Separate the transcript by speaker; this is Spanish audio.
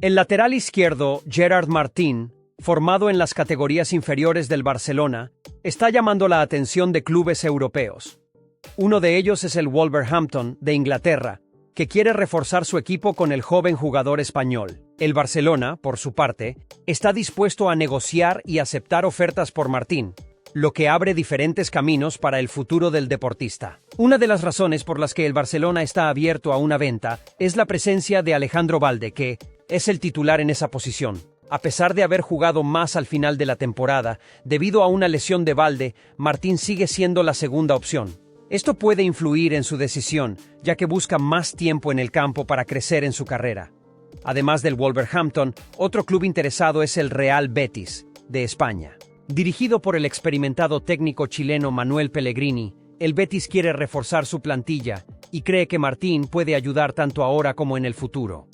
Speaker 1: El lateral izquierdo, Gerard Martín, formado en las categorías inferiores del Barcelona, está llamando la atención de clubes europeos. Uno de ellos es el Wolverhampton, de Inglaterra, que quiere reforzar su equipo con el joven jugador español. El Barcelona, por su parte, está dispuesto a negociar y aceptar ofertas por Martín, lo que abre diferentes caminos para el futuro del deportista. Una de las razones por las que el Barcelona está abierto a una venta es la presencia de Alejandro Balde, que es el titular en esa posición. A pesar de haber jugado más al final de la temporada, debido a una lesión de Balde, Martín sigue siendo la segunda opción. Esto puede influir en su decisión, ya que busca más tiempo en el campo para crecer en su carrera. Además del Wolverhampton, otro club interesado es el Real Betis, de España. Dirigido por el experimentado técnico chileno Manuel Pellegrini, el Betis quiere reforzar su plantilla y cree que Martín puede ayudar tanto ahora como en el futuro.